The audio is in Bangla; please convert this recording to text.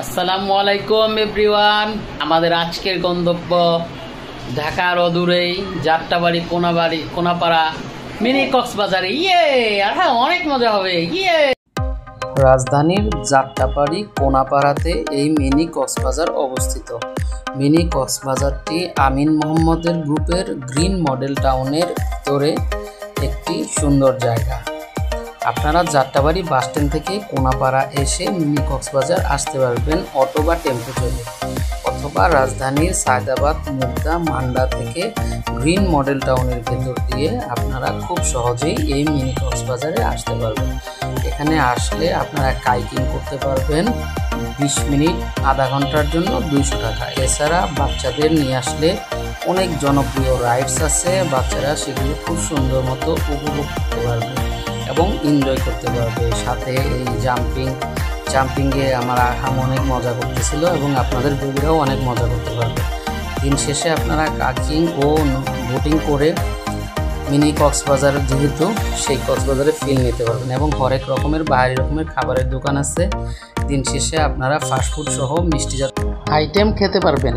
আসসালামু আলাইকুম এভরিওয়ান। আমাদের আজকের গন্তব্য ঢাকার অদূরেই যাত্রাবাড়ি কোনাপাড়া মিনি কক্সবাজারে। হ্যাঁ, অনেক মজা হবে। রাজধানীর যাত্রাবাড়ি কোনাপাড়াতে এই মিনি কক্সবাজার অবস্থিত। মিনি কক্সবাজারটি আমিন মোহাম্মদের গ্রুপের গ্রিন মডেল টাউনের ভিতরে একটি সুন্দর জায়গা। আপনারা যাত্রাবাড়ি বাসস্ট্যান্ড থেকে কোনাপাড়া এসে মিনি কক্সবাজার আসতে পারবেন অটো বা টেম্পো চলে, অথবা রাজধানীর সায়দাবাদ, মুগদা, মান্ডা থেকে গ্রিন মডেল টাউনের ভেতর দিয়ে আপনারা খুব সহজেই এই মিনি কক্সবাজারে আসতে পারবেন। এখানে আসলে আপনারা কাইকিং করতে পারবেন 20 মিনিট, আধা ঘন্টার জন্য 200 টাকা। এছাড়া বাচ্চাদের নিয়ে আসলে অনেক জনপ্রিয় রাইডস আছে, বাচ্চারা সেগুলো খুব সুন্দর মতো উপভোগ করতে পারবে এবং এনজয় করতে পারবে। সাথে এই জাম্পিংয়ে আমার আহাম অনেক মজা করতেছিল এবং আপনাদের বেবিরাও অনেক মজা করতে পারবে। দিন শেষে আপনারা কাইকিং ও বোটিং করে মিনি কক্সবাজার যেহেতু সেই কক্সবাজারে ফিল নিতে পারবেন এবং হরেক রকমের বাইরে রকমের খাবারের দোকান আছে। দিন শেষে আপনারা ফাস্টফুড সহ মিষ্টি জাতীয় আইটেম খেতে পারবেন।